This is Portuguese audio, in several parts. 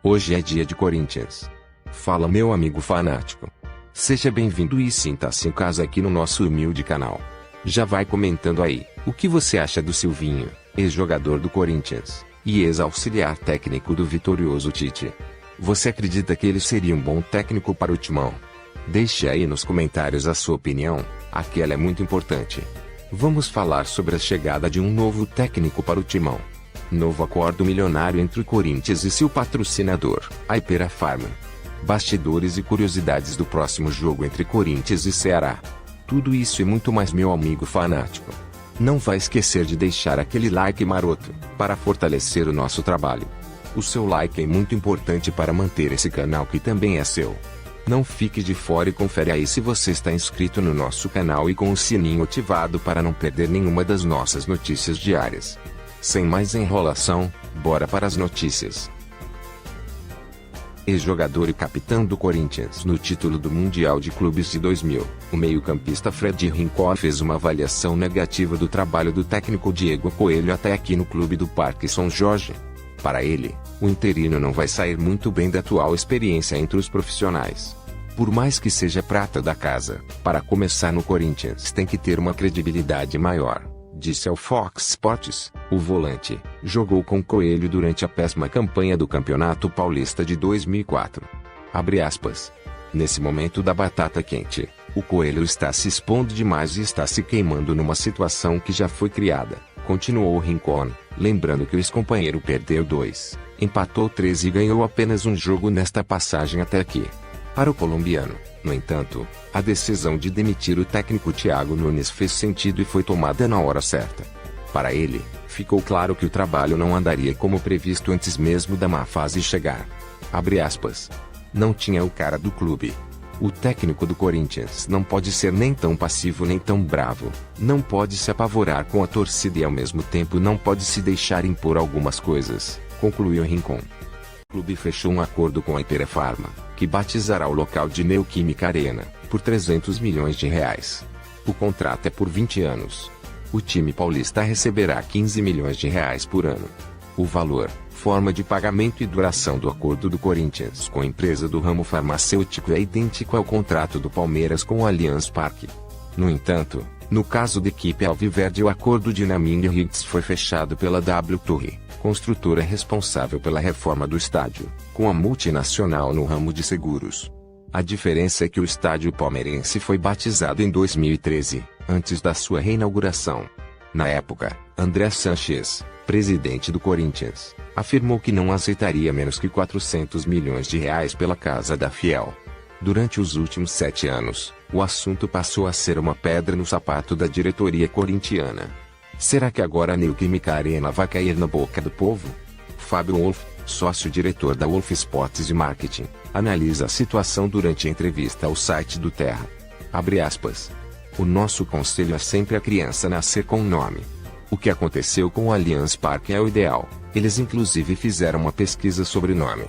Hoje é dia de Corinthians. Fala, meu amigo fanático. Seja bem-vindo e sinta-se em casa aqui no nosso humilde canal. Já vai comentando aí, o que você acha do Silvinho, ex-jogador do Corinthians, e ex-auxiliar técnico do vitorioso Tite? Você acredita que ele seria um bom técnico para o Timão? Deixe aí nos comentários a sua opinião, aquela é muito importante. Vamos falar sobre a chegada de um novo técnico para o Timão. Novo acordo milionário entre o Corinthians e seu patrocinador, a Hypera Pharma. Bastidores e curiosidades do próximo jogo entre Corinthians e Ceará. Tudo isso e muito mais, meu amigo fanático. Não vai esquecer de deixar aquele like maroto, para fortalecer o nosso trabalho. O seu like é muito importante para manter esse canal que também é seu. Não fique de fora e confere aí se você está inscrito no nosso canal e com o sininho ativado para não perder nenhuma das nossas notícias diárias. Sem mais enrolação, bora para as notícias. Ex-jogador e capitão do Corinthians no título do Mundial de Clubes de 2000, o meio-campista Fred Rincon fez uma avaliação negativa do trabalho do técnico Diego Coelho até aqui no clube do Parque São Jorge. Para ele, o interino não vai sair muito bem da atual experiência entre os profissionais. Por mais que seja prata da casa, para começar no Corinthians tem que ter uma credibilidade maior, disse ao Fox Sports. O volante jogou com Coelho durante a péssima campanha do Campeonato Paulista de 2004. Abre aspas. Nesse momento da batata quente, o Coelho está se expondo demais e está se queimando numa situação que já foi criada, continuou Rincon, lembrando que o ex-companheiro perdeu 2, empatou 3 e ganhou apenas um jogo nesta passagem até aqui. Para o colombiano, no entanto, a decisão de demitir o técnico Thiago Nunes fez sentido e foi tomada na hora certa. Para ele, ficou claro que o trabalho não andaria como previsto antes mesmo da má fase chegar. Abre aspas. Não tinha o cara do clube. O técnico do Corinthians não pode ser nem tão passivo nem tão bravo, não pode se apavorar com a torcida e ao mesmo tempo não pode se deixar impor algumas coisas, concluiu Rincon. O clube fechou um acordo com a Hypera Pharma, que batizará o local de Neoquímica Arena, por 300 milhões de reais. O contrato é por 20 anos. O time paulista receberá 15 milhões de reais por ano. O valor, forma de pagamento e duração do acordo do Corinthians com a empresa do ramo farmacêutico é idêntico ao contrato do Palmeiras com o Allianz Parque. No entanto, no caso da equipe alviverde, o acordo de naming rights foi fechado pela W Torre, construtora responsável pela reforma do estádio, com a multinacional no ramo de seguros. A diferença é que o estádio palmeirense foi batizado em 2013, antes da sua reinauguração. Na época, André Sanches, presidente do Corinthians, afirmou que não aceitaria menos que 400 milhões de reais pela Casa da Fiel. Durante os últimos 7 anos, o assunto passou a ser uma pedra no sapato da diretoria corintiana. Será que agora a Neoquímica Arena vai cair na boca do povo? Fábio Wolff, sócio-diretor da Wolff Sports e Marketing, analisa a situação durante a entrevista ao site do Terra. Abre aspas. O nosso conselho é sempre a criança nascer com um nome. O que aconteceu com o Allianz Parque é o ideal, eles inclusive fizeram uma pesquisa sobre o nome.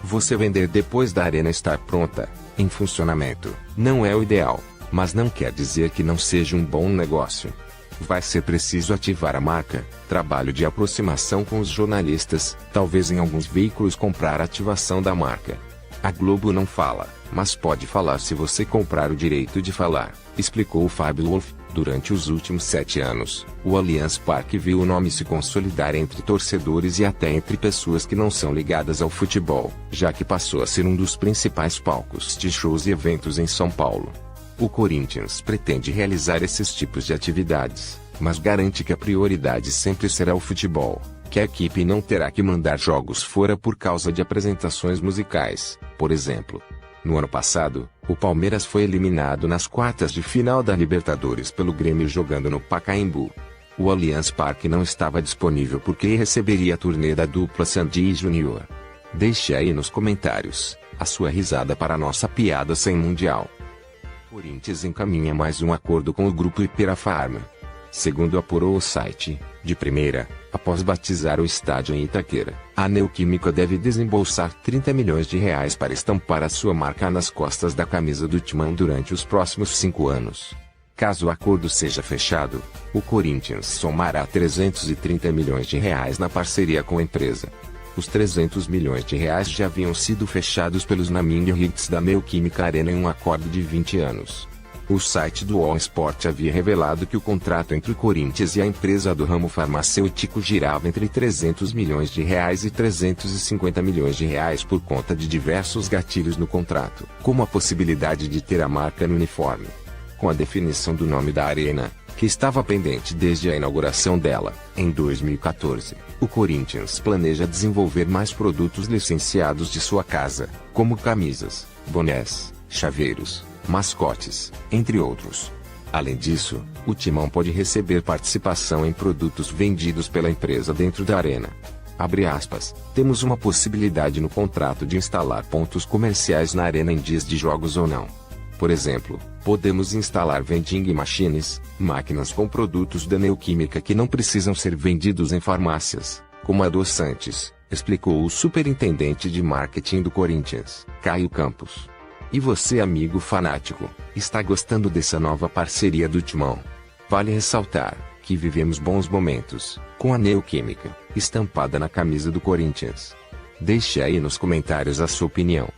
Você vender depois da arena estar pronta, em funcionamento, não é o ideal, mas não quer dizer que não seja um bom negócio. Vai ser preciso ativar a marca, trabalho de aproximação com os jornalistas, talvez em alguns veículos comprar a ativação da marca. A Globo não fala, mas pode falar se você comprar o direito de falar, explicou o Fábio Wolff. Durante os últimos 7 anos, o Allianz Parque viu o nome se consolidar entre torcedores e até entre pessoas que não são ligadas ao futebol, já que passou a ser um dos principais palcos de shows e eventos em São Paulo. O Corinthians pretende realizar esses tipos de atividades, mas garante que a prioridade sempre será o futebol, que a equipe não terá que mandar jogos fora por causa de apresentações musicais, por exemplo. No ano passado, o Palmeiras foi eliminado nas quartas de final da Libertadores pelo Grêmio jogando no Pacaembu. O Allianz Parque não estava disponível porque receberia a turnê da dupla Sandy Júnior. Deixe aí nos comentários a sua risada para a nossa piada sem mundial. Corinthians encaminha mais um acordo com o grupo Hypera Pharma. Segundo apurou o site, de primeira, após batizar o estádio em Itaquera, a Neoquímica deve desembolsar 30 milhões de reais para estampar a sua marca nas costas da camisa do Timão durante os próximos 5 anos. Caso o acordo seja fechado, o Corinthians somará 330 milhões de reais na parceria com a empresa. Os 300 milhões de reais já haviam sido fechados pelos Naming Hits da Neoquímica Arena em um acordo de 20 anos. O site do All Sport havia revelado que o contrato entre o Corinthians e a empresa do ramo farmacêutico girava entre 300 milhões de reais e 350 milhões de reais por conta de diversos gatilhos no contrato, como a possibilidade de ter a marca no uniforme. Com a definição do nome da arena, que estava pendente desde a inauguração dela, em 2014, o Corinthians planeja desenvolver mais produtos licenciados de sua casa, como camisas, bonés, chaveiros, mascotes, entre outros. Além disso, o Timão pode receber participação em produtos vendidos pela empresa dentro da arena. Abre aspas, temos uma possibilidade no contrato de instalar pontos comerciais na arena em dias de jogos ou não. Por exemplo, podemos instalar vending machines, máquinas com produtos da Neoquímica que não precisam ser vendidos em farmácias, como adoçantes, explicou o superintendente de marketing do Corinthians, Caio Campos. E você, amigo fanático, está gostando dessa nova parceria do Timão? Vale ressaltar que vivemos bons momentos com a Neoquímica, estampada na camisa do Corinthians. Deixe aí nos comentários a sua opinião.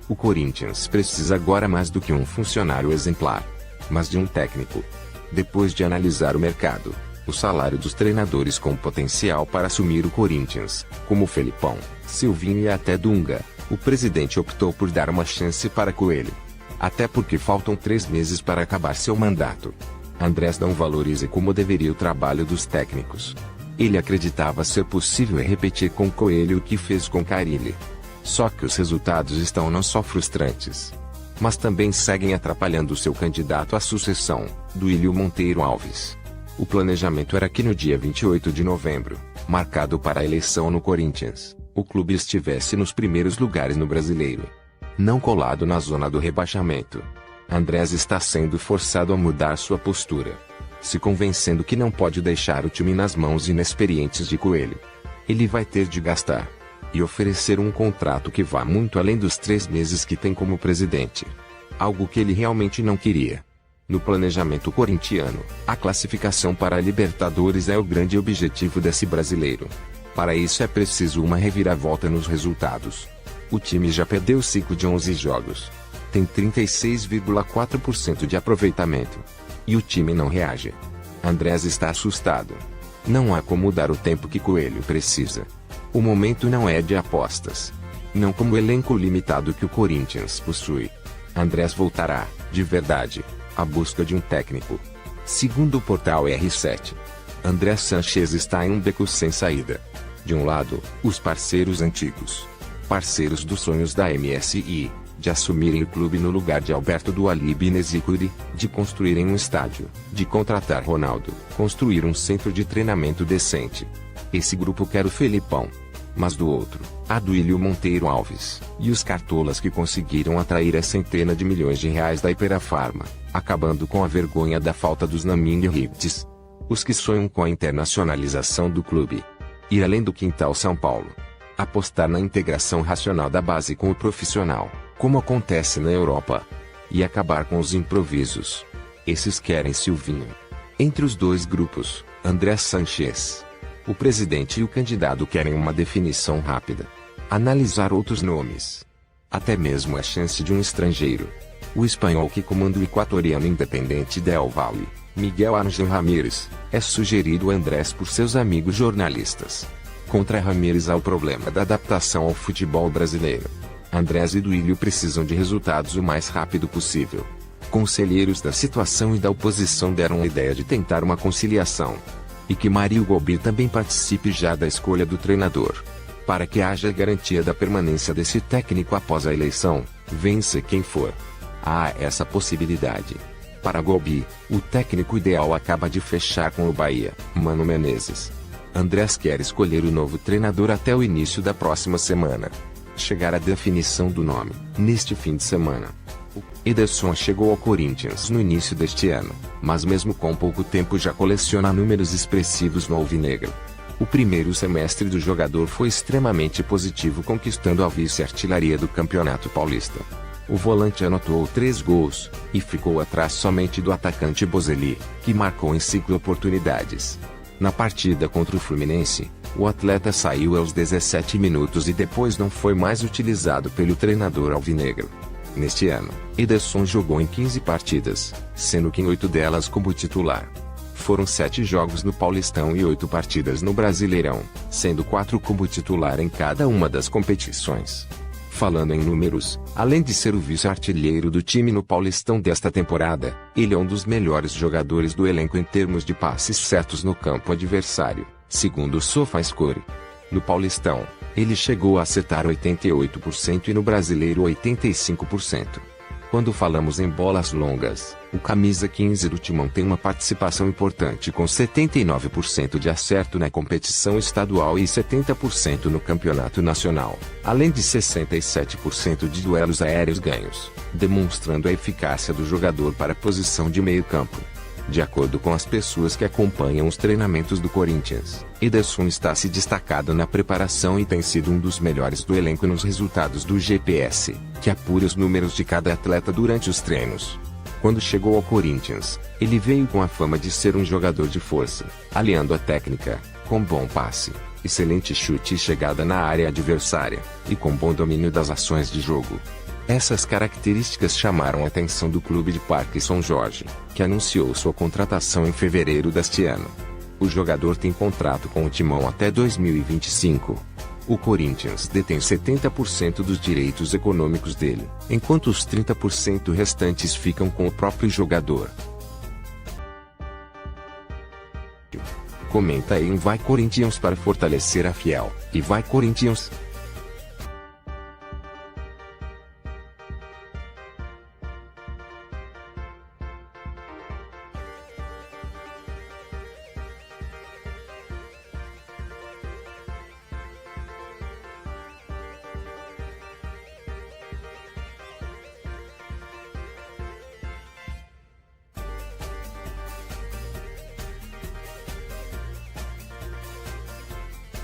O Corinthians precisa agora mais do que um funcionário exemplar, mas de um técnico. Depois de analisar o mercado, o salário dos treinadores com potencial para assumir o Corinthians, como Felipão, Silvinho e até Dunga, o presidente optou por dar uma chance para Coelho. Até porque faltam 3 meses para acabar seu mandato. Andrés não valoriza como deveria o trabalho dos técnicos. Ele acreditava ser possível repetir com Coelho o que fez com Carille. Só que os resultados estão não só frustrantes, mas também seguem atrapalhando seu candidato à sucessão, Duílio Monteiro Alves. O planejamento era que no dia 28 de novembro, marcado para a eleição no Corinthians, o clube estivesse nos primeiros lugares no Brasileiro, não colado na zona do rebaixamento. Andrés está sendo forçado a mudar sua postura, se convencendo que não pode deixar o time nas mãos inexperientes de Coelho. Ele vai ter de gastar e oferecer um contrato que vá muito além dos 3 meses que tem como presidente. Algo que ele realmente não queria. No planejamento corintiano, a classificação para a Libertadores é o grande objetivo desse brasileiro. Para isso é preciso uma reviravolta nos resultados. O time já perdeu 5 de 11 jogos. Tem 36,4% de aproveitamento. E o time não reage. Andrés está assustado. Não há como dar o tempo que Coelho precisa. O momento não é de apostas. Não como o elenco limitado que o Corinthians possui. Andrés voltará, de verdade, à busca de um técnico. Segundo o portal R7, Andrés Sanches está em um beco sem saída. De um lado, os parceiros antigos. Parceiros dos sonhos da MSI, de assumirem o clube no lugar de Alberto Dualib e Nezicuri, de construírem um estádio, de contratar Ronaldo, construir um centro de treinamento decente. Esse grupo quer o Felipão. Mas do outro, há Duílio Monteiro Alves, e os cartolas que conseguiram atrair a centena de milhões de reais da Iperafarma, acabando com a vergonha da falta dos Naming Hits. Os que sonham com a internacionalização do clube. Ir além do quintal São Paulo. Apostar na integração racional da base com o profissional, como acontece na Europa. E acabar com os improvisos. Esses querem Silvinho. Entre os dois grupos, Andrés Sanches, o presidente e o candidato querem uma definição rápida. Analisar outros nomes. Até mesmo a chance de um estrangeiro. O espanhol que comanda o equatoriano Independente Del Valle, Miguel Ángel Ramírez, é sugerido a Andrés por seus amigos jornalistas. Contra Ramírez há o problema da adaptação ao futebol brasileiro. Andrés e Duílio precisam de resultados o mais rápido possível. Conselheiros da situação e da oposição deram a ideia de tentar uma conciliação. E que Mário Gobir também participe já da escolha do treinador. Para que haja garantia da permanência desse técnico após a eleição, vença quem for. Há essa possibilidade. Para Gobir, o técnico ideal acaba de fechar com o Bahia, Mano Menezes. Andrés quer escolher o novo treinador até o início da próxima semana. Chegar à definição do nome, neste fim de semana. Ederson chegou ao Corinthians no início deste ano, mas mesmo com pouco tempo já coleciona números expressivos no alvinegro. O primeiro semestre do jogador foi extremamente positivo, conquistando a vice-artilharia do Campeonato Paulista. O volante anotou 3 gols, e ficou atrás somente do atacante Bozelli, que marcou em 5 oportunidades. Na partida contra o Fluminense, O atleta saiu aos 17 minutos e depois não foi mais utilizado pelo treinador alvinegro. Neste ano, Ederson jogou em 15 partidas, sendo que em 8 delas como titular. Foram 7 jogos no Paulistão e 8 partidas no Brasileirão, sendo 4 como titular em cada uma das competições. Falando em números, além de ser o vice-artilheiro do time no Paulistão desta temporada, ele é um dos melhores jogadores do elenco em termos de passes certos no campo adversário, segundo o SofaScore. No Paulistão, ele chegou a acertar 88% e no Brasileiro 85%. Quando falamos em bolas longas, o camisa 15 do Timão tem uma participação importante com 79% de acerto na competição estadual e 70% no campeonato nacional, além de 67% de duelos aéreos ganhos, demonstrando a eficácia do jogador para a posição de meio-campo. De acordo com as pessoas que acompanham os treinamentos do Corinthians, Ederson está se destacando na preparação e tem sido um dos melhores do elenco nos resultados do GPS, que apura os números de cada atleta durante os treinos. Quando chegou ao Corinthians, ele veio com a fama de ser um jogador de força, aliando a técnica, com bom passe, excelente chute e chegada na área adversária, e com bom domínio das ações de jogo. Essas características chamaram a atenção do clube de Parque São Jorge, que anunciou sua contratação em fevereiro deste ano. O jogador tem contrato com o Timão até 2025. O Corinthians detém 70% dos direitos econômicos dele, enquanto os 30% restantes ficam com o próprio jogador. Comenta aí um Vai Corinthians para fortalecer a fiel, e Vai Corinthians!